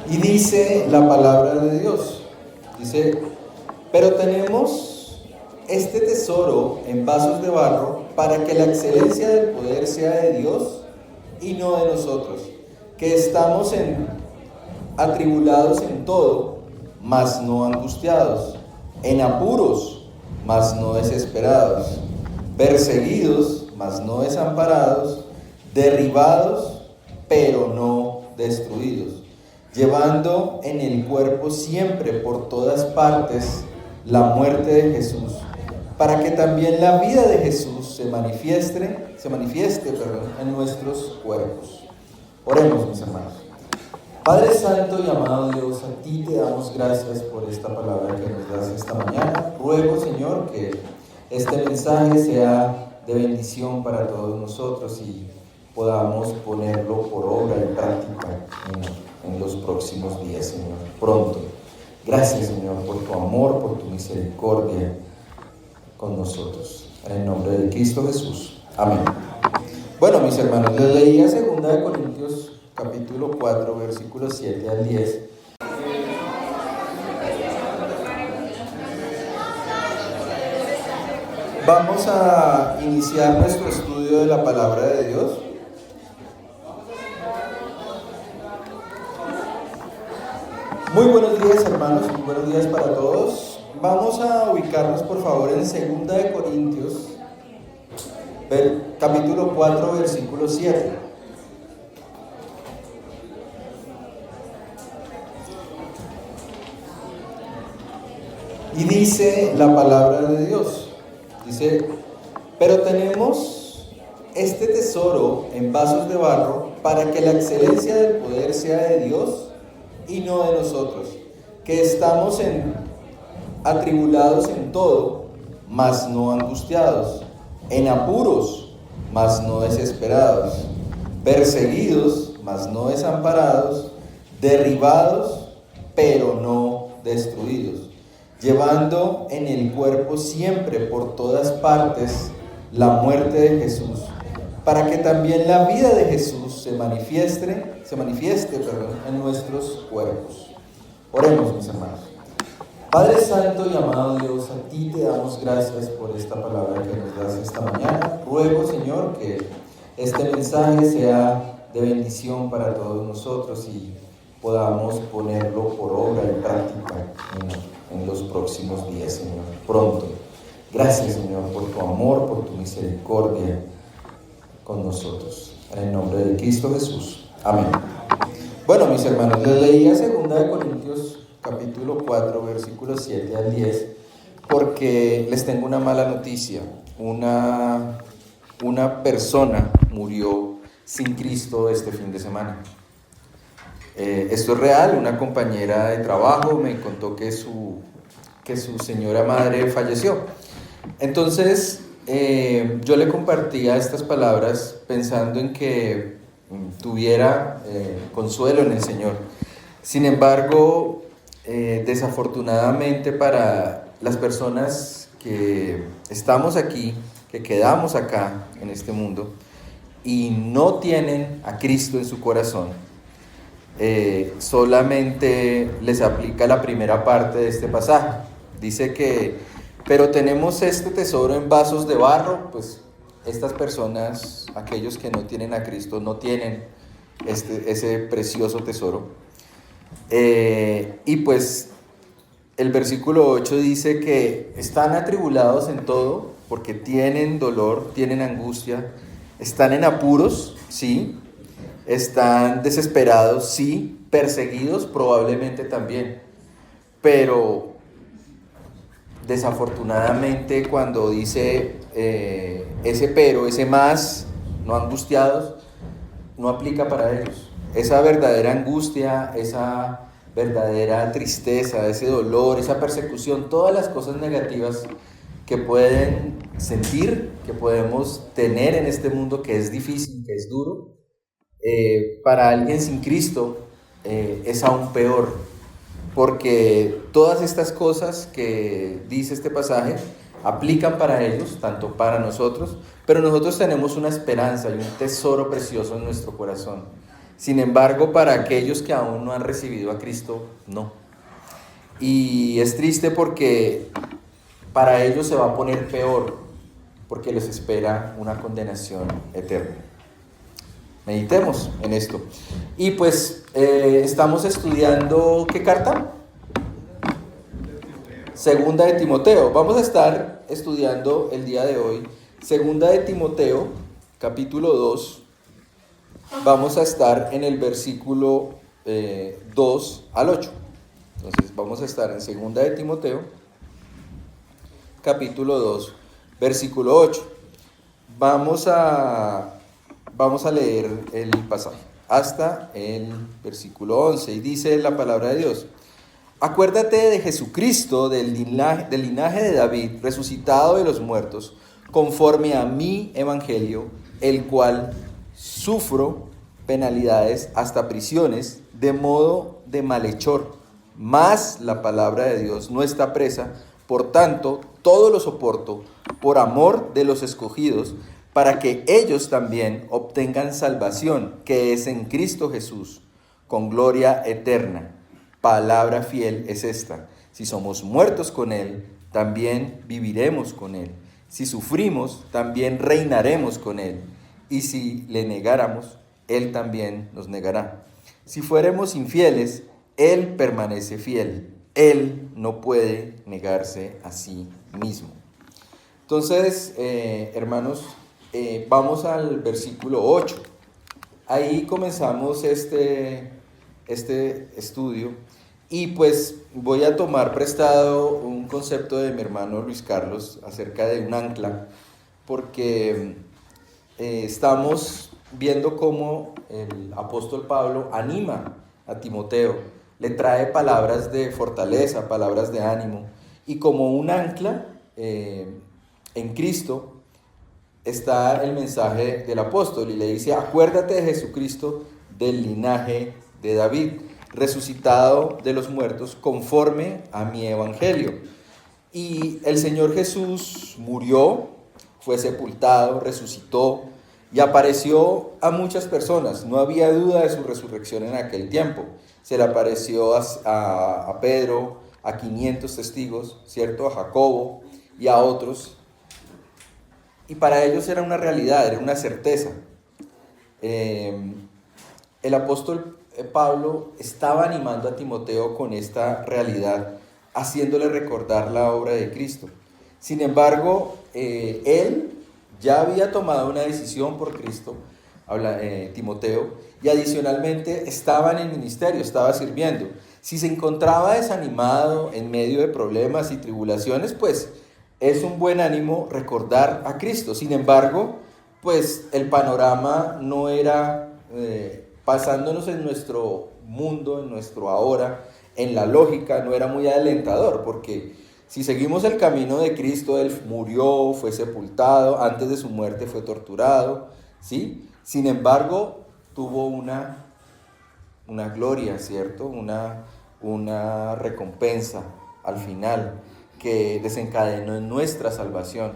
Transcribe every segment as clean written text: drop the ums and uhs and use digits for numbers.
Y dice la palabra de Dios, dice, pero tenemos este tesoro en vasos de barro para que la excelencia del poder sea de Dios y no de nosotros, que estamos atribulados en todo, mas no angustiados, en apuros, mas no desesperados, perseguidos, mas no desamparados, derribados, pero no destruidos, llevando en el cuerpo siempre por todas partes la muerte de Jesús, para que también la vida de Jesús se manifieste en nuestros cuerpos. Oremos, mis hermanos. Padre Santo y amado Dios, a ti te damos gracias por esta palabra que nos das esta mañana. Ruego, Señor, que este mensaje sea de bendición para todos nosotros y podamos ponerlo por obra y práctica en los próximos días, Señor, pronto. Gracias, Señor, por tu amor, por tu misericordia con nosotros. En el nombre de Cristo Jesús. Amén. Bueno, mis hermanos, les leía 2 Corintios capítulo 4, versículos 7 al 10. Vamos a iniciar nuestro estudio de la palabra de Dios. Muy buenos días, hermanos, muy buenos días para todos. Vamos a ubicarnos, por favor, en 2 Corintios, capítulo 4, versículo 7. Y dice la palabra de Dios, dice, pero tenemos este tesoro en vasos de barro para que la excelencia del poder sea de Dios y no de nosotros, que estamos atribulados en todo, mas no angustiados, en apuros, mas no desesperados, perseguidos, mas no desamparados, derribados, pero no destruidos, llevando en el cuerpo siempre por todas partes la muerte de Jesús, para que también la vida de Jesús se manifieste en nuestros cuerpos. Oremos, mis hermanos. Padre Santo y amado Dios, a ti te damos gracias por esta palabra que nos das esta mañana. Ruego, Señor, que este mensaje sea de bendición para todos nosotros y podamos ponerlo por obra y práctica en los próximos días, Señor, pronto. Gracias, Señor, por tu amor, por tu misericordia con nosotros. En el nombre de Cristo Jesús. Amén. Bueno, mis hermanos, les leía 2 Corintios capítulo 4, versículos 7 al 10, porque les tengo una mala noticia. Una persona murió sin Cristo este fin de semana. Esto es real. Una compañera de trabajo me contó que su señora madre falleció. Entonces, yo le compartía estas palabras pensando en que tuviera consuelo en el Señor. Sin embargo, desafortunadamente para las personas que estamos aquí, que quedamos acá en este mundo y no tienen a Cristo en su corazón, solamente les aplica la primera parte de este pasaje. Dice que, pero tenemos este tesoro en vasos de barro. Pues estas personas, aquellos que no tienen a Cristo, no tienen ese precioso tesoro. Y pues el versículo 8 dice que están atribulados en todo porque tienen dolor, tienen angustia, están en apuros, sí, están desesperados, sí, perseguidos probablemente también, pero desafortunadamente cuando dice ese más, no angustiados, no aplica para ellos. Esa verdadera angustia, esa verdadera tristeza, ese dolor, esa persecución, todas las cosas negativas que pueden sentir, que podemos tener en este mundo que es difícil, que es duro, para alguien sin Cristo es aún peor, porque todas estas cosas que dice este pasaje aplican para ellos, tanto para nosotros, pero nosotros tenemos una esperanza y un tesoro precioso en nuestro corazón, Sin embargo, para aquellos que aún no han recibido a Cristo, no. Y es triste porque para ellos se va a poner peor, porque les espera una condenación eterna. Meditemos en esto. Y pues estamos estudiando, ¿qué carta? Segunda de Timoteo. Vamos a estar estudiando el día de hoy Segunda de Timoteo, capítulo 2. Vamos a estar en el versículo 2 al 8. Entonces vamos a estar en Segunda de Timoteo, capítulo 2, versículo 8. Vamos a leer el pasaje hasta el versículo 11 y dice la palabra de Dios: Acuérdate de Jesucristo, del linaje de David, resucitado de los muertos, conforme a mi evangelio, el cual sufro penalidades hasta prisiones, de modo de malhechor. Mas la palabra de Dios no está presa, por tanto, todo lo soporto por amor de los escogidos, para que ellos también obtengan salvación, que es en Cristo Jesús, con gloria eterna. Palabra fiel es esta: si somos muertos con Él, también viviremos con Él. Si sufrimos, también reinaremos con Él. Y si le negáramos, Él también nos negará. Si fuéramos infieles, Él permanece fiel. Él no puede negarse a sí mismo. Entonces, hermanos, vamos al versículo 8. Ahí comenzamos este estudio. Y pues voy a tomar prestado un concepto de mi hermano Luis Carlos acerca de un ancla, porque estamos viendo cómo el apóstol Pablo anima a Timoteo, le trae palabras de fortaleza, palabras de ánimo, y como un ancla en Cristo está el mensaje del apóstol, y le dice: acuérdate de Jesucristo, del linaje de David, resucitado de los muertos, conforme a mi evangelio. Y el Señor Jesús murió, fue sepultado, resucitó y apareció a muchas personas. No había duda de su resurrección en aquel tiempo. Se le apareció a Pedro, a 500 testigos, ¿cierto? A Jacobo y a otros. Y para ellos era una realidad, era una certeza. El apóstol Pablo estaba animando a Timoteo con esta realidad, haciéndole recordar la obra de Cristo. Sin embargo, él ya había tomado una decisión por Cristo, Timoteo, y adicionalmente estaba en el ministerio, estaba sirviendo. Si se encontraba desanimado en medio de problemas y tribulaciones, pues es un buen ánimo recordar a Cristo. Sin embargo, pues el panorama no era... pasándonos en nuestro mundo, en nuestro ahora, en la lógica, no era muy alentador, porque si seguimos el camino de Cristo, Él murió, fue sepultado, antes de su muerte fue torturado, ¿sí? Sin embargo, tuvo una gloria, ¿cierto? Una recompensa al final que desencadenó en nuestra salvación.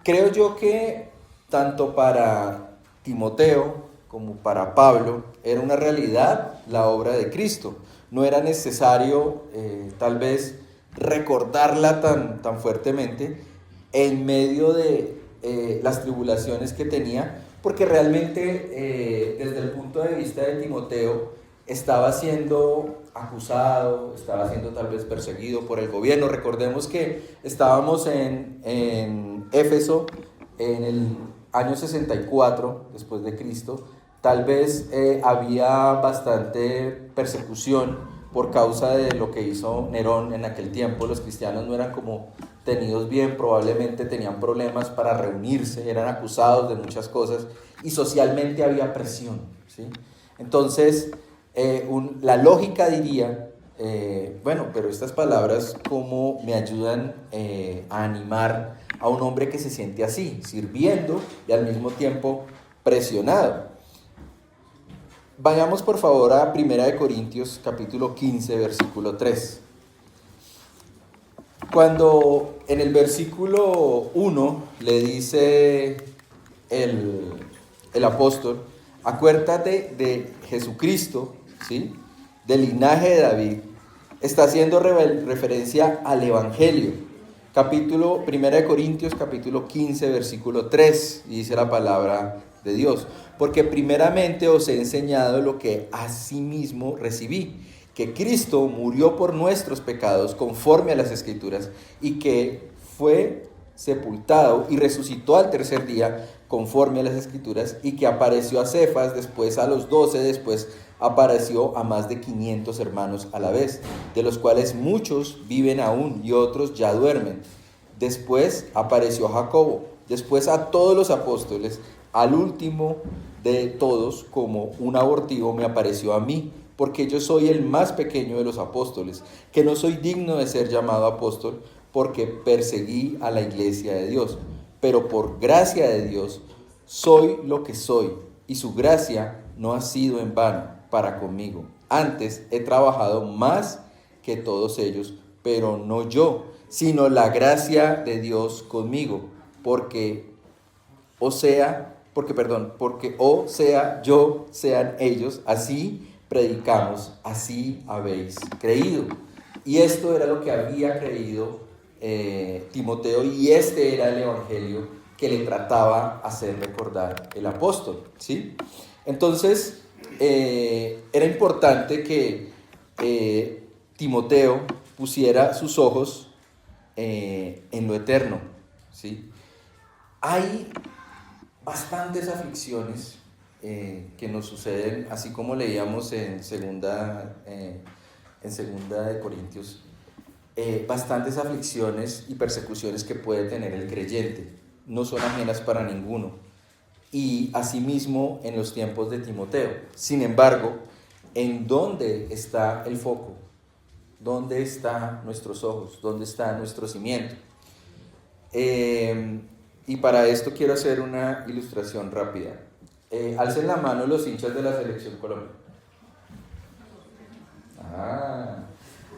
Creo yo que tanto para Timoteo como para Pablo, era una realidad la obra de Cristo. No era necesario tal vez recordarla tan fuertemente en medio de las tribulaciones que tenía, porque realmente desde el punto de vista de Timoteo estaba siendo acusado, estaba siendo tal vez perseguido por el gobierno. Recordemos que estábamos en Éfeso en el año 64 después de Cristo. Tal vez había bastante persecución por causa de lo que hizo Nerón en aquel tiempo. Los cristianos no eran como tenidos bien, probablemente tenían problemas para reunirse, eran acusados de muchas cosas y socialmente había presión, ¿sí? Entonces, la lógica diría, bueno, pero estas palabras cómo me ayudan a animar a un hombre que se siente así, sirviendo y al mismo tiempo presionado. Vayamos por favor a 1 Corintios capítulo 15, versículo 3. Cuando en el versículo 1 le dice el apóstol: Acuérdate de Jesucristo, ¿sí? Del linaje de David. Está haciendo referencia al Evangelio. Capítulo 1 de Corintios, capítulo 15, versículo 3, y dice la palabra de Dios. Porque primeramente os he enseñado lo que asimismo recibí, que Cristo murió por nuestros pecados conforme a las Escrituras, y que fue sepultado y resucitó al tercer día conforme a las Escrituras, y que apareció a Cefas, después a los 12, después apareció a más de 500 hermanos a la vez, de los cuales muchos viven aún y otros ya duermen. Después apareció a Jacobo, después a todos los apóstoles, al último de todos, como un abortivo, me apareció a mí, porque yo soy el más pequeño de los apóstoles, que no soy digno de ser llamado apóstol, porque perseguí a la iglesia de Dios. Pero por gracia de Dios soy lo que soy, y su gracia no ha sido en vano para conmigo. Antes he trabajado más que todos ellos, pero no yo, sino la gracia de Dios conmigo, porque o sea yo, sean ellos, así predicamos, así habéis creído. Y esto era lo que había creído Timoteo, y este era el evangelio que le trataba hacer recordar el apóstol, ¿sí? Entonces, era importante que Timoteo pusiera sus ojos en lo eterno, ¿sí? Hay bastantes aflicciones que nos suceden, así como leíamos en segunda de Corintios, bastantes aflicciones y persecuciones que puede tener el creyente, no son ajenas para ninguno, y asimismo en los tiempos de Timoteo. Sin embargo, ¿en dónde está el foco? ¿Dónde están nuestros ojos? ¿Dónde está nuestro cimiento? Y para esto quiero hacer una ilustración rápida. Alcen la mano los hinchas de la Selección Colombia.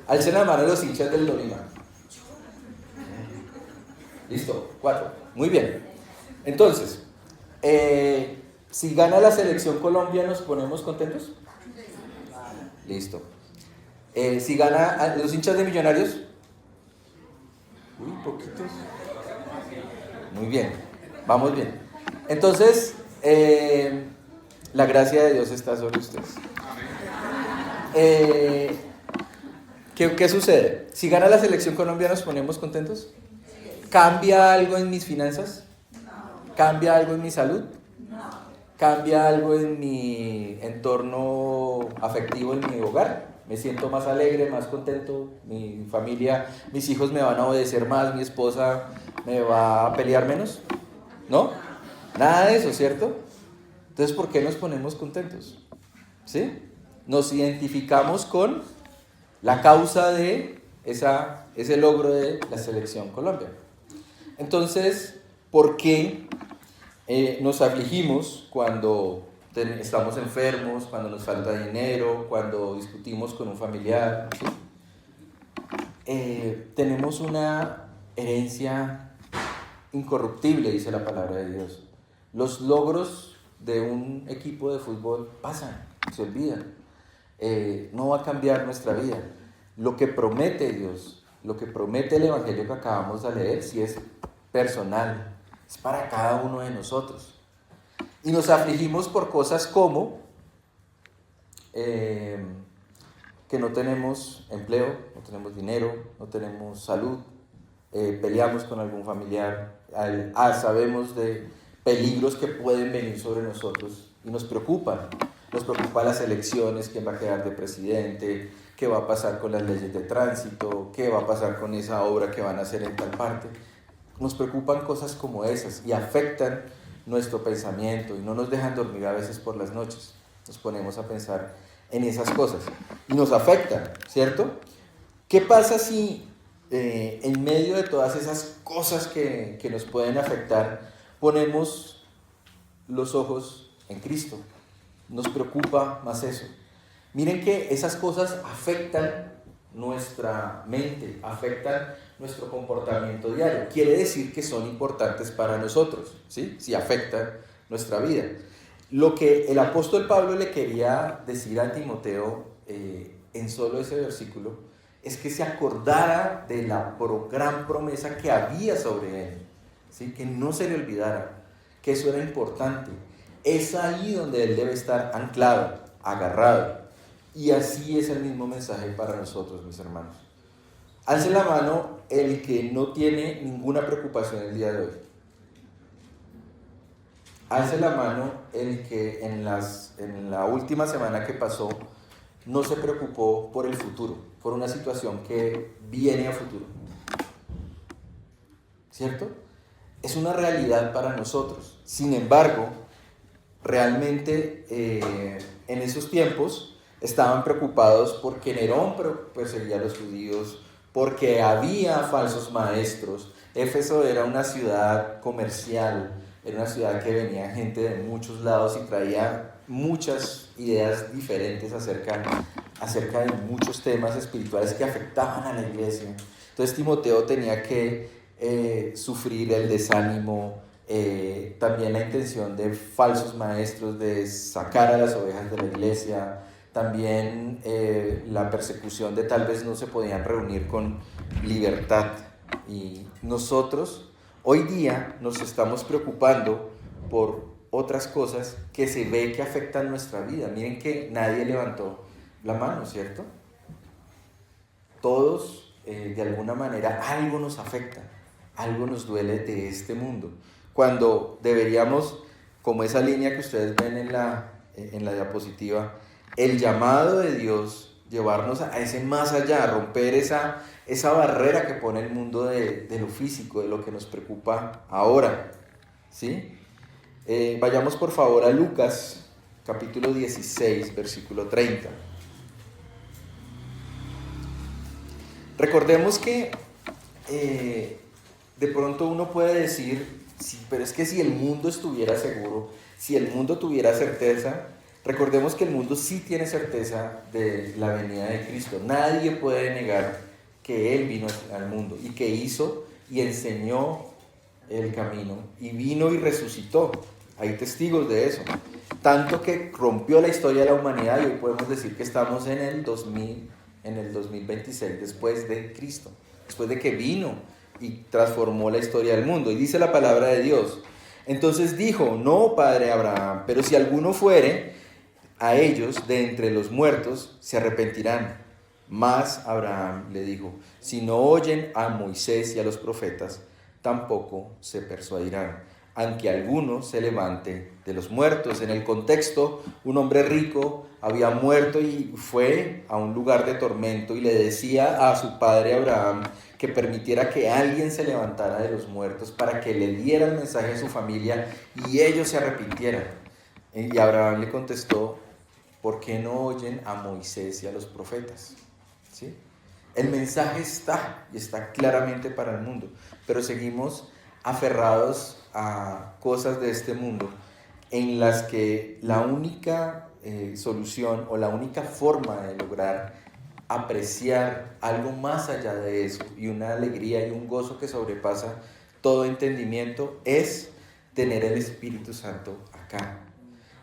Alcen la mano los hinchas del Tolima. Listo, 4. Muy bien. Entonces, si gana la Selección Colombia, ¿nos ponemos contentos? Listo. Si gana los hinchas de Millonarios. Uy, poquitos. Muy bien, vamos bien. Entonces, la gracia de Dios está sobre ustedes. ¿Qué sucede? Si gana la Selección Colombia, ¿nos ponemos contentos? ¿Cambia algo en mis finanzas? ¿Cambia algo en mi salud? ¿Cambia algo en mi entorno afectivo, en mi hogar? ¿Me siento más alegre, más contento? ¿Mi familia, mis hijos me van a obedecer más? ¿Mi esposa me va a pelear menos? ¿No? Nada de eso, ¿cierto? Entonces, ¿por qué nos ponemos contentos? ¿Sí? Nos identificamos con la causa de ese logro de la Selección Colombia. Entonces, ¿por qué nos afligimos cuando estamos enfermos, cuando nos falta dinero, cuando discutimos con un familiar? ¿Sí? Tenemos una herencia incorruptible, dice la palabra de Dios. Los logros de un equipo de fútbol pasan, se olvidan. No va a cambiar nuestra vida. Lo que promete Dios, lo que promete el evangelio que acabamos de leer, sí es personal, es para cada uno de nosotros. Y nos afligimos por cosas como que no tenemos empleo, no tenemos dinero, no tenemos salud, peleamos con algún familiar, sabemos de peligros que pueden venir sobre nosotros y nos preocupan. Nos preocupan las elecciones, quién va a quedar de presidente, qué va a pasar con las leyes de tránsito, qué va a pasar con esa obra que van a hacer en tal parte. Nos preocupan cosas como esas y afectan nuestro pensamiento y no nos dejan dormir a veces por las noches. Nos ponemos a pensar en esas cosas y nos afectan, ¿cierto? ¿Qué pasa si en medio de todas esas cosas que nos pueden afectar ponemos los ojos en Cristo? Nos preocupa más eso. Miren que esas cosas afectan nuestra mente, afectan nuestro comportamiento diario. Quiere decir que son importantes para nosotros, ¿sí? Si afectan nuestra vida. Lo que el apóstol Pablo le quería decir a Timoteo en solo ese versículo es que se acordara de la gran promesa que había sobre él, ¿sí? Que no se le olvidara, que eso era importante. Es ahí donde él debe estar anclado, agarrado. Y así es el mismo mensaje para nosotros, mis hermanos. Alce la mano el que no tiene ninguna preocupación el día de hoy. Alce la mano el que en la última semana que pasó no se preocupó por el futuro, por una situación que viene a futuro. ¿Cierto? Es una realidad para nosotros. Sin embargo, realmente en esos tiempos estaban preocupados porque Nerón perseguía a los judíos, porque había falsos maestros. Éfeso era una ciudad comercial, era una ciudad que venía gente de muchos lados y traía muchas ideas diferentes acerca de muchos temas espirituales que afectaban a la iglesia. Entonces Timoteo tenía que sufrir el desánimo, también la intención de falsos maestros de sacar a las ovejas de la iglesia, también la persecución de tal vez no se podían reunir con libertad. Y nosotros hoy día nos estamos preocupando por otras cosas que se ve que afectan nuestra vida. Miren que nadie levantó la mano, ¿cierto? Todos, de alguna manera, algo nos afecta, algo nos duele de este mundo. Cuando deberíamos, como esa línea que ustedes ven en la diapositiva, el llamado de Dios, llevarnos a ese más allá, a romper esa barrera que pone el mundo de lo físico, de lo que nos preocupa ahora, ¿sí? Vayamos por favor a Lucas, capítulo 16, versículo 30. Recordemos que de pronto uno puede decir, sí, pero es que si el mundo estuviera seguro, si el mundo tuviera certeza, recordemos que el mundo sí tiene certeza de la venida de Cristo. Nadie puede negar que Él vino al mundo y que hizo y enseñó el camino y vino y resucitó. Hay testigos de eso. Tanto que rompió la historia de la humanidad y hoy podemos decir que estamos en el 2026 después de Cristo, después de que vino y transformó la historia del mundo. Y dice la palabra de Dios: entonces dijo, no, padre Abraham, pero si alguno fuere a ellos de entre los muertos, se arrepentirán. Mas Abraham le dijo, si no oyen a Moisés y a los profetas, tampoco se persuadirán, aunque alguno se levante de los muertos. En el contexto, un hombre rico había muerto y fue a un lugar de tormento y le decía a su padre Abraham que permitiera que alguien se levantara de los muertos para que le diera el mensaje a su familia y ellos se arrepintieran. Y Abraham le contestó, ¿por qué no oyen a Moisés y a los profetas? ¿Sí? El mensaje está y está claramente para el mundo, pero seguimos aferrados a cosas de este mundo en las que la única solución o la única forma de lograr apreciar algo más allá de eso y una alegría y un gozo que sobrepasa todo entendimiento es tener el Espíritu Santo acá.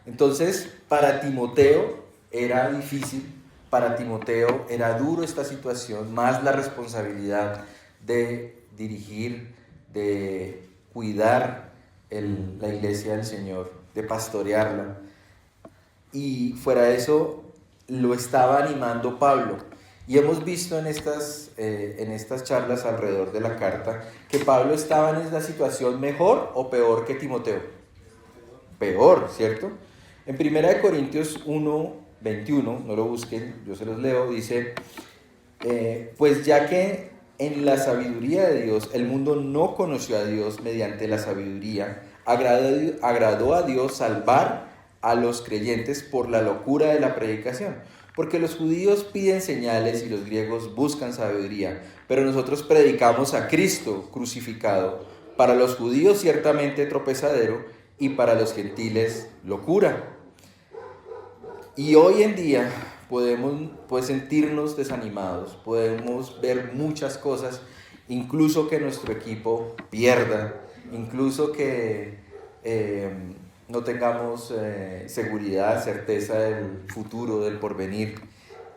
Entonces, para Timoteo era difícil, para Timoteo era duro esta situación, más la responsabilidad de dirigir, de cuidar la iglesia del Señor, de pastorearla. Y fuera de eso, lo estaba animando Pablo. Y hemos visto en estas charlas alrededor de la carta que Pablo estaba en esta situación mejor o peor que Timoteo. Peor, ¿cierto? En 1 Corintios 1:21, no lo busquen, yo se los leo, dice, pues ya que en la sabiduría de Dios el mundo no conoció a Dios mediante la sabiduría, agradó a Dios salvar a los creyentes por la locura de la predicación. Porque los judíos piden señales y los griegos buscan sabiduría, pero nosotros predicamos a Cristo crucificado, para los judíos ciertamente tropezadero y para los gentiles locura. Y hoy en día podemos sentirnos desanimados, podemos ver muchas cosas, incluso que nuestro equipo pierda, incluso que no tengamos seguridad, certeza del futuro, del porvenir.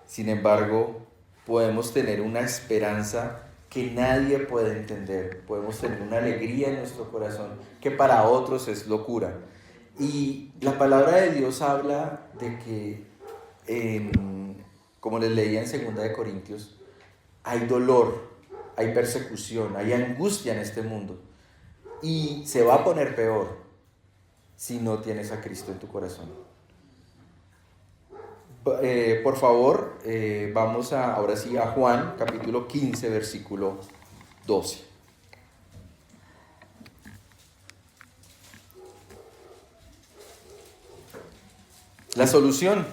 Sin embargo, podemos tener una esperanza que nadie puede entender. Podemos tener una alegría en nuestro corazón que para otros es locura. Y la palabra de Dios habla de que, como les leía en 2 de Corintios, hay dolor, hay persecución, hay angustia en este mundo. Y se va a poner peor si no tienes a Cristo en tu corazón. Por favor, vamos ahora sí a Juan, capítulo 15, versículo 12. La solución.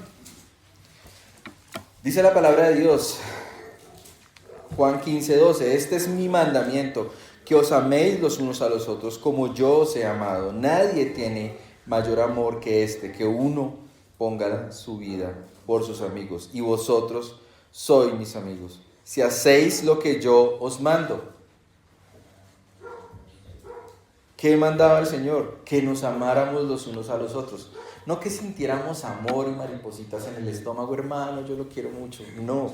Dice la palabra de Dios, Juan 15, 12, este es mi mandamiento, que os améis los unos a los otros como yo os he amado. Nadie tiene mayor amor que este, que uno ponga su vida por sus amigos. Y vosotros sois mis amigos, si hacéis lo que yo os mando. ¿Qué mandaba el Señor? Que nos amáramos los unos a los otros. No que sintiéramos amor y maripositas en el estómago, hermano, yo lo quiero mucho. No,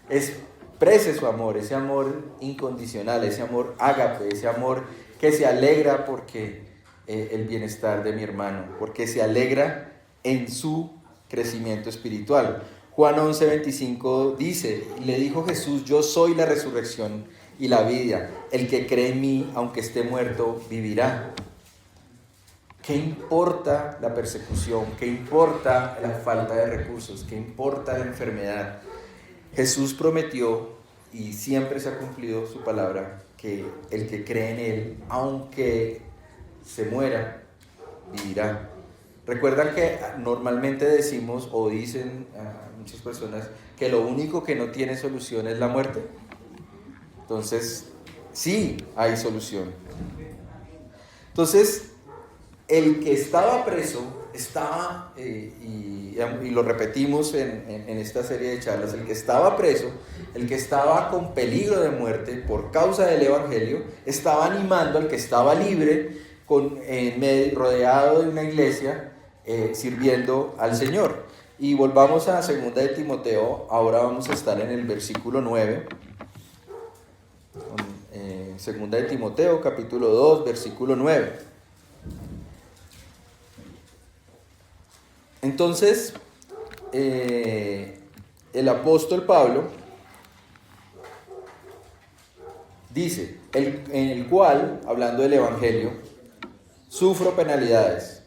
exprese su amor, ese amor incondicional, ese amor ágape, ese amor que se alegra porque el bienestar de mi hermano, porque se alegra en su crecimiento espiritual. Juan 11:25 dice, le dijo Jesús, yo soy la resurrección y la vida, el que cree en mí, aunque esté muerto, vivirá. ¿Qué importa la persecución? ¿Qué importa la falta de recursos? ¿Qué importa la enfermedad? Jesús prometió, y siempre se ha cumplido su palabra, que el que cree en Él, aunque se muera, vivirá. ¿Recuerdan que normalmente decimos o dicen a muchas personas que lo único que no tiene solución es la muerte? Entonces, sí hay solución. Entonces, el que estaba preso, y lo repetimos en esta serie de charlas, el que estaba preso, el que estaba con peligro de muerte por causa del Evangelio, estaba animando al que estaba libre, rodeado de una iglesia, sirviendo al Señor. Y volvamos a 2 de Timoteo, ahora vamos a estar en el versículo 9. 2 de Timoteo, capítulo 2, versículo 9. Entonces, el apóstol Pablo dice, en el cual, hablando del Evangelio, sufro penalidades,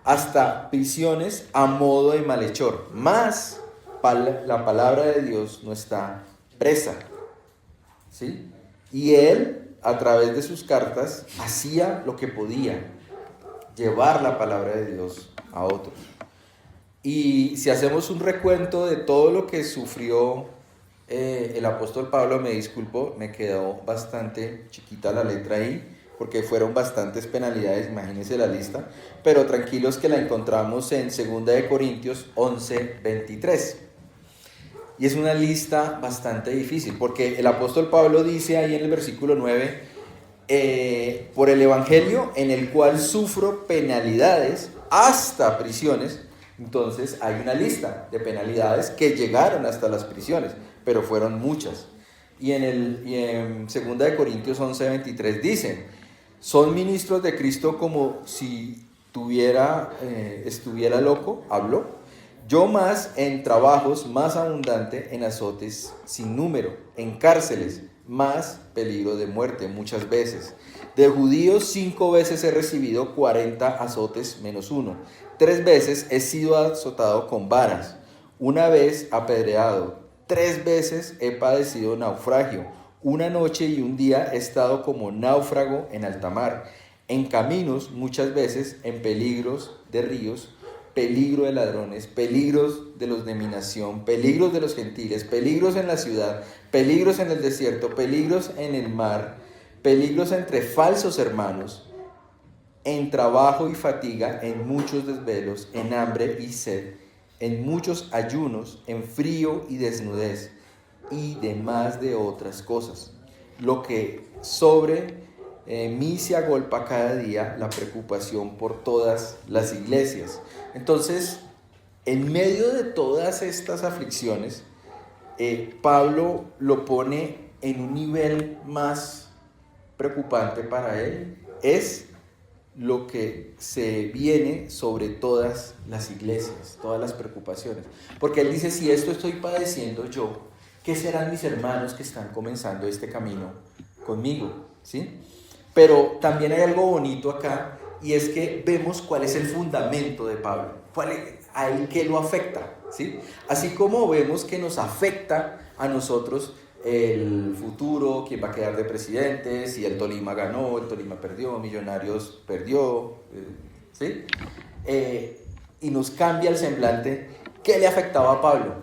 hasta prisiones a modo de malhechor, mas la palabra de Dios no está presa, ¿sí? Y él, a través de sus cartas, hacía lo que podía, llevar la palabra de Dios a otros. Y si hacemos un recuento de todo lo que sufrió el apóstol Pablo, me disculpo, me quedó bastante chiquita la letra ahí, porque fueron bastantes penalidades, imagínense la lista, pero tranquilos que la encontramos en 2 de Corintios 11:23. Y es una lista bastante difícil, porque el apóstol Pablo dice ahí en el versículo 9, por el Evangelio en el cual sufro penalidades hasta prisiones. Entonces hay una lista de penalidades que llegaron hasta las prisiones, pero fueron muchas. Y en 2 de Corintios 11:23 dice, son ministros de Cristo como si estuviera loco, habló. Yo más en trabajos, más abundante, en azotes sin número, en cárceles, más peligro de muerte muchas veces. De judíos 5 veces he recibido 40 azotes menos 1. 3 veces he sido azotado con varas, 1 vez apedreado, 3 veces he padecido naufragio, 1 noche y 1 día he estado como náufrago en alta mar, en caminos muchas veces, en peligros de ríos, peligro de ladrones, peligros de los de mi nación, peligros de los gentiles, peligros en la ciudad, peligros en el desierto, peligros en el mar, peligros entre falsos hermanos, en trabajo y fatiga, en muchos desvelos, en hambre y sed, en muchos ayunos, en frío y desnudez, y demás de otras cosas. Lo que sobre mí se agolpa cada día la preocupación por todas las iglesias. Entonces, en medio de todas estas aflicciones, Pablo lo pone en un nivel más preocupante para él. Es lo que se viene sobre todas las iglesias, todas las preocupaciones. Porque él dice, si esto estoy padeciendo yo, ¿qué serán mis hermanos que están comenzando este camino conmigo? ¿Sí? Pero también hay algo bonito acá, y es que vemos cuál es el fundamento de Pablo, a él qué lo afecta, ¿sí? Así como vemos que nos afecta a nosotros el futuro, quién va a quedar de presidente, si el Tolima ganó, el Tolima perdió, Millonarios perdió, ¿sí? Y nos cambia el semblante. ¿Qué le afectaba a Pablo?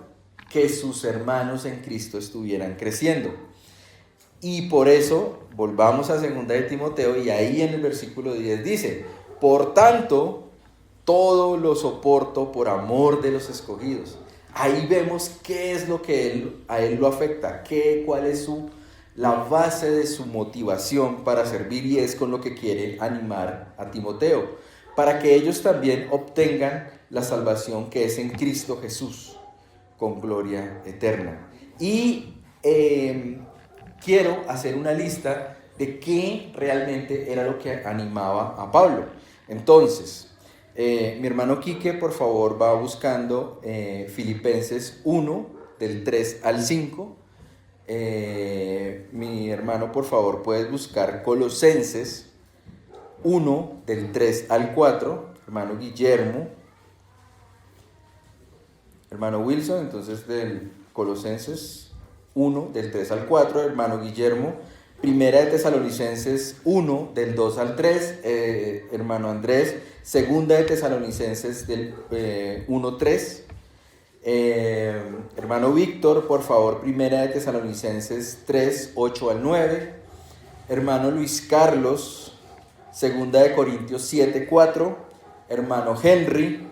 Que sus hermanos en Cristo estuvieran creciendo. Y por eso, volvamos a 2 de Timoteo, y ahí en el versículo 10 dice, por tanto, todo lo soporto por amor de los escogidos. Ahí vemos qué es lo que a él lo afecta, cuál es la base de su motivación para servir, y es con lo que quiere animar a Timoteo, para que ellos también obtengan la salvación que es en Cristo Jesús, con gloria eterna. Y quiero hacer una lista de qué realmente era lo que animaba a Pablo. Entonces, mi hermano Quique, por favor, va buscando Filipenses 1, del 3 al 5. Mi hermano, por favor, puedes buscar Colosenses 1, del 3 al 4. Hermano Guillermo. Hermano Wilson, entonces del Colosenses 1, del 3 al 4. Hermano Guillermo, Primera de Tesalonicenses 1, del 2 al 3. Hermano Andrés, Segunda de Tesalonicenses del 1, 3. Hermano Víctor, por favor, Primera de Tesalonicenses 3, 8 al 9. Hermano Luis Carlos, Segunda de Corintios 7, 4. Hermano Henry,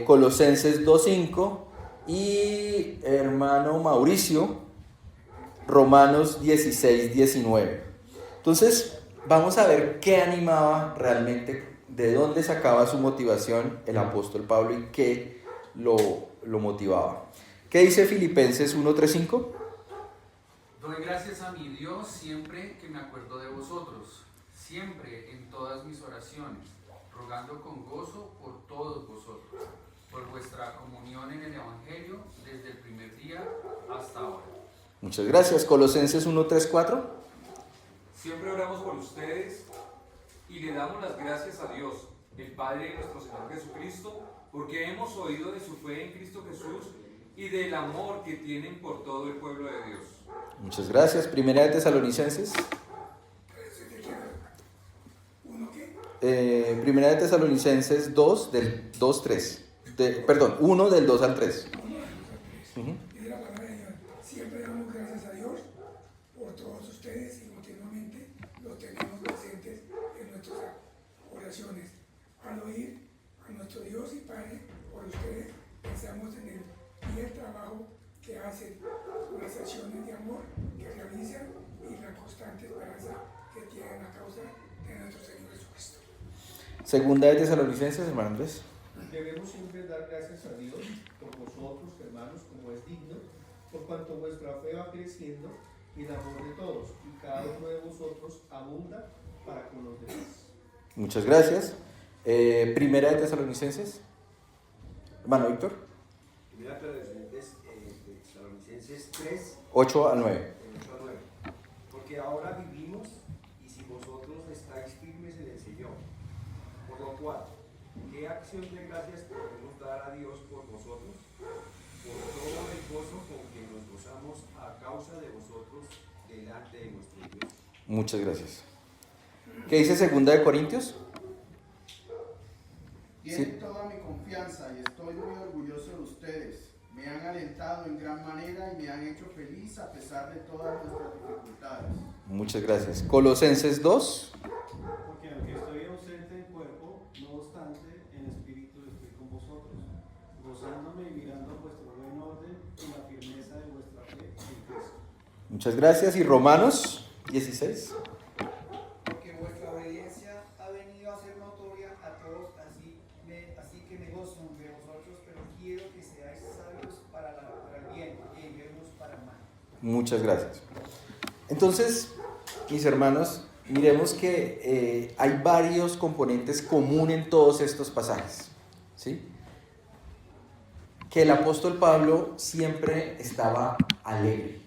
Colosenses 2, 5. Y hermano Mauricio, Romanos 16, 19. Entonces, vamos a ver qué animaba realmente, de dónde sacaba su motivación el apóstol Pablo y qué lo motivaba. ¿Qué dice Filipenses 1, 3, 5? Doy gracias a mi Dios siempre que me acuerdo de vosotros, siempre en todas mis oraciones, rogando con gozo por todos vosotros, por vuestra comunión en el Evangelio desde el primer día hasta ahora. Muchas gracias. Colosenses 1, 3, 4. Siempre oramos por ustedes y le damos las gracias a Dios, el Padre de nuestro Señor Jesucristo, porque hemos oído de su fe en Cristo Jesús y del amor que tienen por todo el pueblo de Dios. Muchas gracias. Primera de Tesalonicenses. Primera de Tesalonicenses 2, del 2, 3. Perdón, 1 del 2 al 3. Y de la palabra de Dios. Siempre damos gracias a Dios por todos ustedes y continuamente los tenemos presentes en nuestras oraciones. Al oír a nuestro Dios y Padre por ustedes, pensamos en el fiel trabajo que hacen, las acciones de amor que realizan y la constante esperanza que tienen a causa de nuestro Señor Jesucristo. Segunda de Tesalonicenses, hermano Andrés. Debemos siempre dar gracias a Dios por vosotros, hermanos, como es digno, por cuanto vuestra fe va creciendo y el amor de todos, y cada uno de vosotros abunda para con los demás. Muchas gracias. Primera de Tesalonicenses. Hermano Víctor. Primera de Tesalonicenses 3, 8 al 9. 8 a 9. Porque ahora vivimos y si vosotros estáis firmes en el Señor. Por lo cual, ¿qué acción de gracias podemos dar a Dios por vosotros? Por todo el gozo con que nos gozamos a causa de vosotros delante de nuestro Dios. Muchas gracias. ¿Qué dice Segunda de Corintios? Tienen Sí. toda mi confianza y estoy muy orgulloso de ustedes. Me han alentado en gran manera y me han hecho feliz a pesar de todas nuestras dificultades. Muchas gracias. Colosenses 2. Porque aunque estoy ausente en cuerpo, no obstante, en espíritu estoy con vosotros, gozándome y mirando vuestro buen orden y la firmeza de vuestra fe en Cristo. Muchas gracias. ¿Y Romanos 16? Muchas gracias. Entonces, mis hermanos, miremos que hay varios componentes comunes en todos estos pasajes, ¿sí? Que el apóstol Pablo siempre estaba alegre,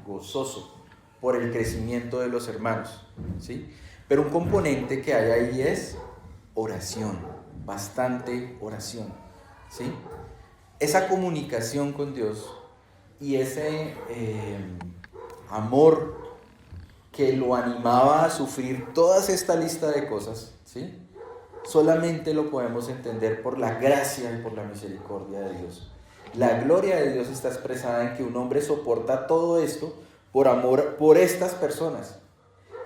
gozoso por el crecimiento de los hermanos, ¿sí? Pero un componente que hay ahí es oración, bastante oración, ¿sí? Esa comunicación con Dios y ese amor que lo animaba a sufrir toda esta lista de cosas, ¿sí? Solamente lo podemos entender por la gracia y por la misericordia de Dios. La gloria de Dios está expresada en que un hombre soporta todo esto por amor por estas personas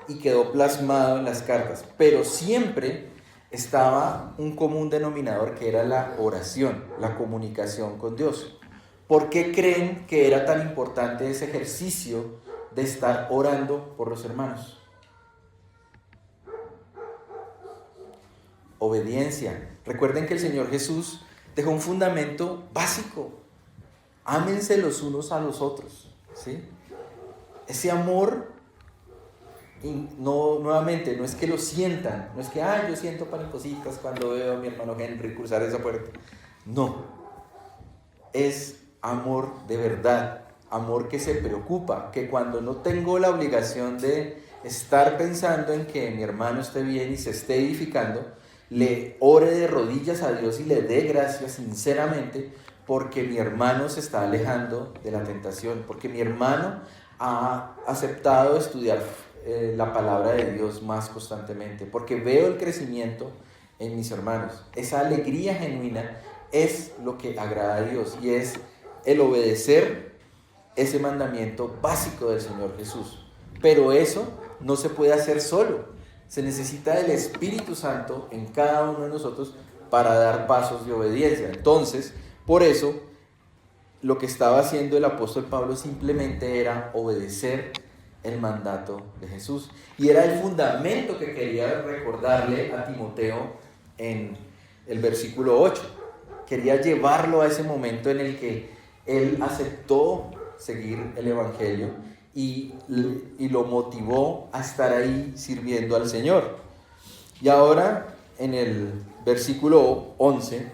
y quedó plasmado en las cartas, pero siempre estaba un común denominador que era la oración, la comunicación con Dios. ¿Por qué creen que era tan importante ese ejercicio de estar orando por los hermanos? Obediencia. Recuerden que el Señor Jesús dejó un fundamento básico. Ámense los unos a los otros, ¿sí? Ese amor, no, nuevamente, no es que lo sientan, no es que, yo siento maripositas cuando veo a mi hermano Henry cruzar esa puerta. No, es amor de verdad, amor que se preocupa, que cuando no tengo la obligación de estar pensando en que mi hermano esté bien y se esté edificando, le ore de rodillas a Dios y le dé gracias sinceramente porque mi hermano se está alejando de la tentación, porque mi hermano ha aceptado estudiar la palabra de Dios más constantemente, porque veo el crecimiento en mis hermanos. Esa alegría genuina es lo que agrada a Dios y es el obedecer ese mandamiento básico del Señor Jesús. Pero eso no se puede hacer solo. Se necesita del Espíritu Santo en cada uno de nosotros para dar pasos de obediencia. Entonces, por eso, lo que estaba haciendo el apóstol Pablo simplemente era obedecer el mandato de Jesús. Y era el fundamento que quería recordarle a Timoteo en el versículo 8. Quería llevarlo a ese momento en el que él aceptó seguir el Evangelio y lo motivó a estar ahí sirviendo al Señor. Y ahora, en el versículo 11,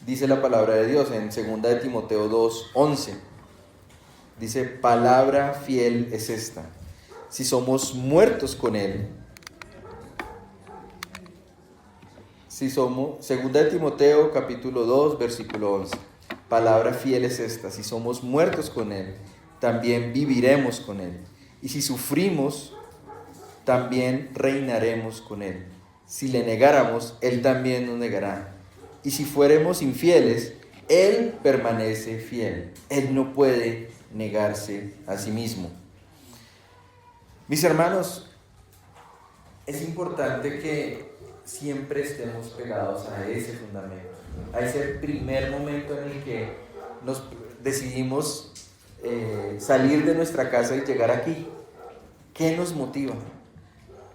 dice la palabra de Dios en 2 de Timoteo 2:11. Dice, palabra fiel es esta: si somos muertos con Él. 2 de Timoteo capítulo 2, versículo 11. Palabra fiel es esta: si somos muertos con Él, también viviremos con Él. Y si sufrimos, también reinaremos con Él. Si le negáramos, Él también nos negará. Y si fuéramos infieles, Él permanece fiel. Él no puede negarse a sí mismo. Mis hermanos, es importante que siempre estemos pegados a ese fundamento, a ese primer momento en el que nos decidimos salir de nuestra casa y llegar aquí. ¿Qué nos motiva?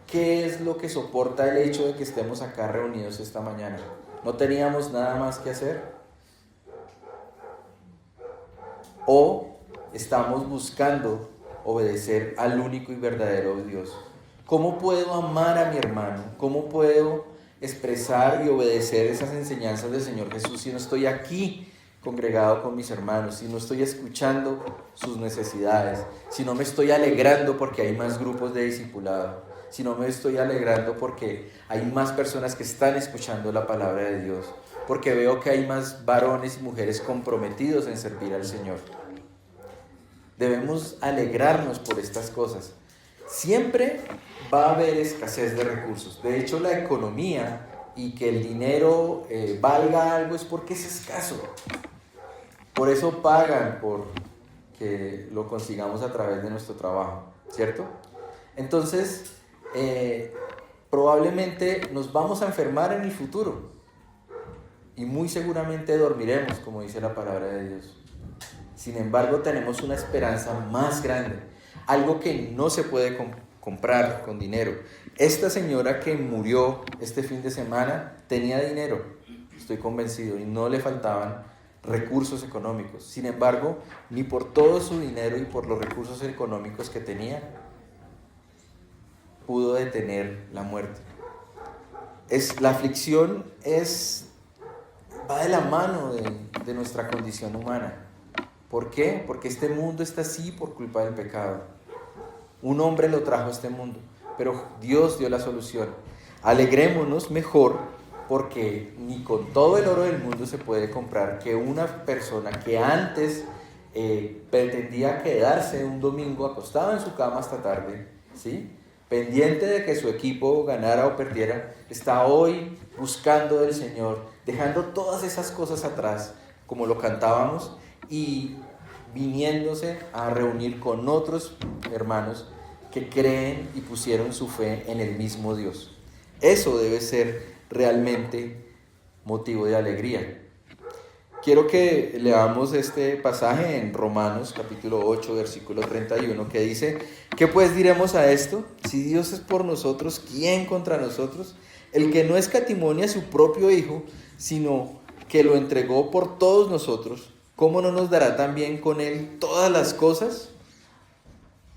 ¿Qué es lo que soporta el hecho de que estemos acá reunidos esta mañana? ¿No teníamos nada más que hacer? ¿O estamos buscando obedecer al único y verdadero Dios? ¿Cómo puedo amar a mi hermano? ¿Cómo puedo expresar y obedecer esas enseñanzas del Señor Jesús si no estoy aquí congregado con mis hermanos, si no estoy escuchando sus necesidades, si no me estoy alegrando porque hay más grupos de discipulado, si no me estoy alegrando porque hay más personas que están escuchando la palabra de Dios, porque veo que hay más varones y mujeres comprometidos en servir al Señor? Debemos alegrarnos por estas cosas. Siempre va a haber escasez de recursos. De hecho, la economía y que el dinero valga algo es porque es escaso. Por eso pagan por que lo consigamos a través de nuestro trabajo, ¿cierto? Entonces, probablemente nos vamos a enfermar en el futuro y muy seguramente dormiremos, como dice la palabra de Dios. Sin embargo, tenemos una esperanza más grande, algo que no se puede comprar con dinero. Esta señora que murió este fin de semana tenía dinero, estoy convencido, y no le faltaban recursos económicos. Sin embargo, ni por todo su dinero y por los recursos económicos que tenía, pudo detener la muerte. La aflicción va de la mano de nuestra condición humana. ¿Por qué? Porque este mundo está así por culpa del pecado. Un hombre lo trajo a este mundo, pero Dios dio la solución. Alegrémonos mejor, porque ni con todo el oro del mundo se puede comprar que una persona que antes pretendía quedarse un domingo acostado en su cama hasta tarde, ¿sí?, pendiente de que su equipo ganara o perdiera, está hoy buscando del Señor, dejando todas esas cosas atrás, como lo cantábamos, y viniéndose a reunir con otros hermanos que creen y pusieron su fe en el mismo Dios. Eso debe ser realmente motivo de alegría. Quiero que leamos este pasaje en Romanos capítulo 8, versículo 31, que dice: ¿qué pues diremos a esto? Si Dios es por nosotros, ¿quién contra nosotros? El que no escatimó a su propio Hijo, sino que lo entregó por todos nosotros, ¿cómo no nos dará también con él todas las cosas?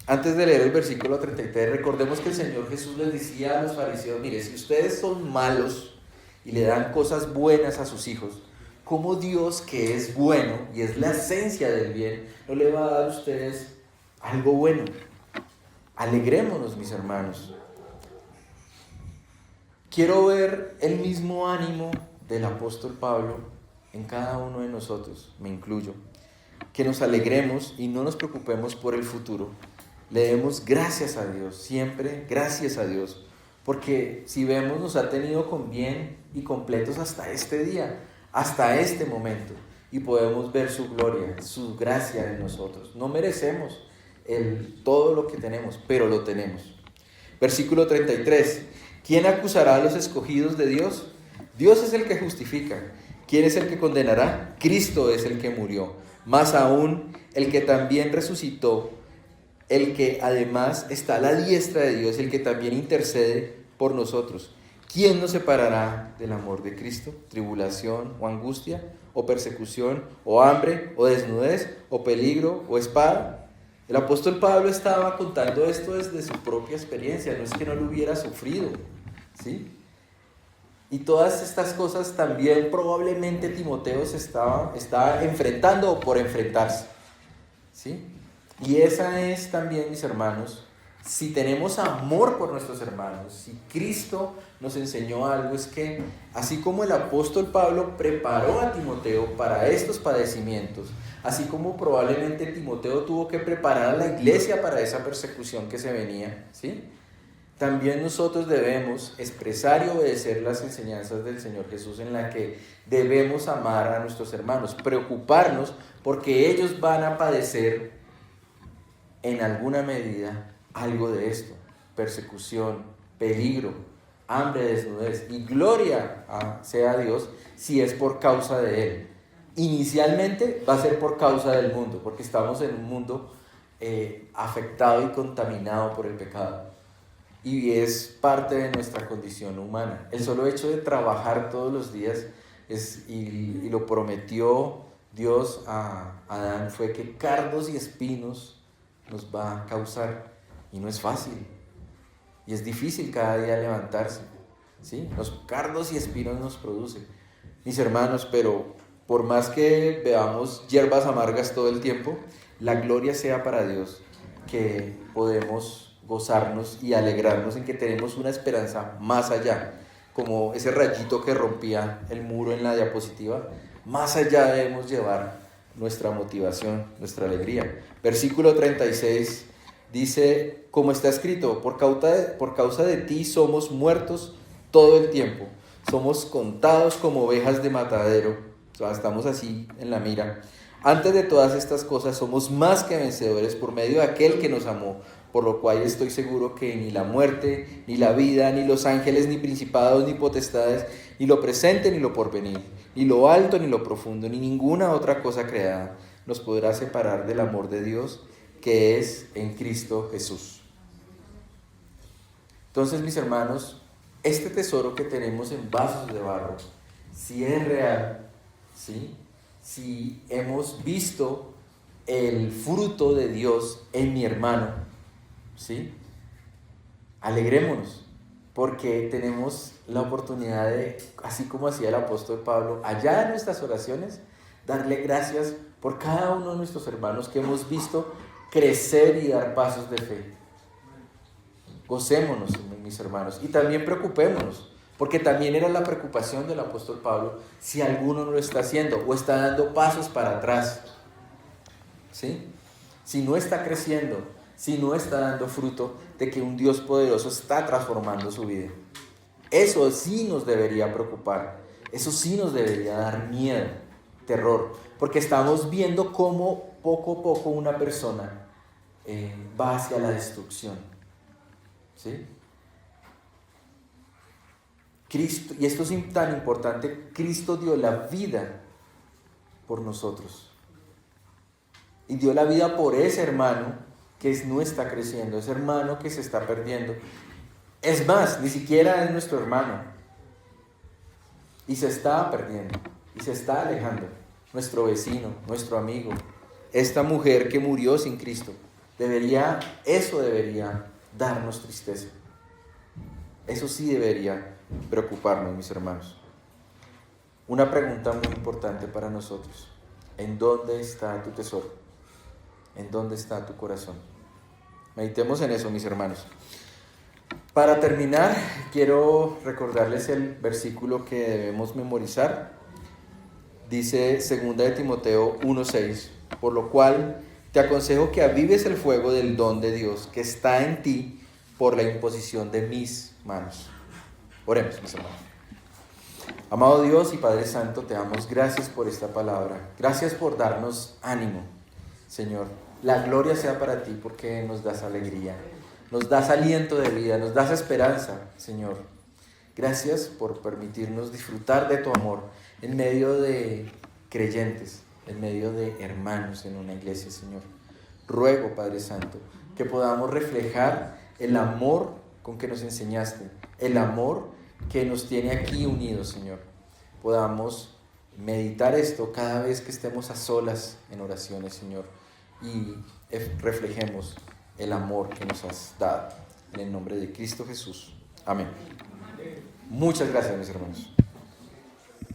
Antes de leer el versículo 33, recordemos que el Señor Jesús les decía a los fariseos: mire, si ustedes son malos y le dan cosas buenas a sus hijos, ¿cómo Dios, que es bueno y es la esencia del bien, no le va a dar a ustedes algo bueno? Alegrémonos, mis hermanos. Quiero ver el mismo ánimo del apóstol Pablo en cada uno de nosotros, me incluyo. Que nos alegremos y no nos preocupemos por el futuro. Le demos gracias a Dios, siempre gracias a Dios, porque si vemos, nos ha tenido con bien y completos hasta este día, hasta este momento, y podemos ver su gloria, su gracia en nosotros. No merecemos todo lo que tenemos, pero lo tenemos. Versículo 33. ¿Quién acusará a los escogidos de Dios? Dios es el que justifica. ¿Quién es el que condenará? Cristo es el que murió, más aún el que también resucitó, el que además está a la diestra de Dios, el que también intercede por nosotros. ¿Quién nos separará del amor de Cristo? ¿Tribulación o angustia, o persecución, o hambre, o desnudez, o peligro, o espada? El apóstol Pablo estaba contando esto desde su propia experiencia, no es que no lo hubiera sufrido, ¿sí? Y todas estas cosas también probablemente Timoteo se estaba enfrentando o por enfrentarse, ¿sí? Y esa es también, mis hermanos, si tenemos amor por nuestros hermanos, si Cristo nos enseñó algo, es que así como el apóstol Pablo preparó a Timoteo para estos padecimientos, así como probablemente Timoteo tuvo que preparar a la iglesia para esa persecución que se venía, ¿sí?, también nosotros debemos expresar y obedecer las enseñanzas del Señor Jesús, en la que debemos amar a nuestros hermanos, preocuparnos porque ellos van a padecer en alguna medida algo de esto: persecución, peligro, hambre, desnudez, y gloria sea Dios si es por causa de Él. Inicialmente va a ser por causa del mundo, porque estamos en un mundo afectado y contaminado por el pecado, y es parte de nuestra condición humana. El solo hecho de trabajar todos los días y lo prometió Dios a Adán, fue que cardos y espinos nos va a causar, y no es fácil, y es difícil cada día levantarse, ¿sí? Los cardos y espinos nos producen, mis hermanos, pero por más que veamos hierbas amargas todo el tiempo, la gloria sea para Dios, que podemos gozarnos y alegrarnos en que tenemos una esperanza más allá, como ese rayito que rompía el muro en la diapositiva. Más allá debemos llevar nuestra motivación, nuestra alegría. Versículo 36 dice, como está escrito: por causa de ti somos muertos todo el tiempo, somos contados como ovejas de matadero. O sea, estamos así en la mira. Antes de todas estas cosas somos más que vencedores por medio de aquel que nos amó, por lo cual estoy seguro que ni la muerte, ni la vida, ni los ángeles, ni principados, ni potestades, ni lo presente, ni lo porvenir, ni lo alto, ni lo profundo, ni ninguna otra cosa creada nos podrá separar del amor de Dios que es en Cristo Jesús. Entonces, mis hermanos, este tesoro que tenemos en vasos de barro, si es real, ¿sí?, si hemos visto el fruto de Dios en mi hermano, ¿sí? Alegrémonos, porque tenemos la oportunidad de, así como hacía el apóstol Pablo, allá en nuestras oraciones, darle gracias por cada uno de nuestros hermanos que hemos visto crecer y dar pasos de fe. Gocémonos, mis hermanos, y también preocupémonos, porque también era la preocupación del apóstol Pablo si alguno no lo está haciendo o está dando pasos para atrás, ¿sí? Si no está creciendo, si no está dando fruto de que un Dios poderoso está transformando su vida. Eso sí nos debería preocupar, eso sí nos debería dar miedo, terror, porque estamos viendo cómo poco a poco una persona va hacia la destrucción, ¿sí? Cristo, y esto es tan importante, Cristo dio la vida por nosotros. Y dio la vida por ese hermano que no está creciendo, ese hermano que se está perdiendo. Es más, ni siquiera es nuestro hermano. Y se está perdiendo, y se está alejando. Nuestro vecino, nuestro amigo, esta mujer que murió sin Cristo. Eso debería darnos tristeza. Eso sí debería preocuparnos, mis hermanos. Una pregunta muy importante para nosotros: ¿en dónde está tu tesoro? ¿En dónde está tu corazón? Meditemos en eso, mis hermanos. Para terminar, quiero recordarles el versículo que debemos memorizar. Dice 2 de Timoteo 1:6, por lo cual te aconsejo que avives el fuego del don de Dios que está en ti por la imposición de mis manos. Oremos, mis hermanos. Amado Dios y Padre Santo, te damos gracias por esta palabra. Gracias por darnos ánimo, Señor. La gloria sea para ti porque nos das alegría, nos das aliento de vida, nos das esperanza, Señor. Gracias por permitirnos disfrutar de tu amor en medio de creyentes, en medio de hermanos en una iglesia, Señor. Ruego, Padre Santo, que podamos reflejar el amor con que nos enseñaste, el amor que nos tiene aquí unidos, Señor. Podamos meditar esto cada vez que estemos a solas en oraciones, Señor, y reflejemos el amor que nos has dado. En el nombre de Cristo Jesús. Amén. Muchas gracias, mis hermanos.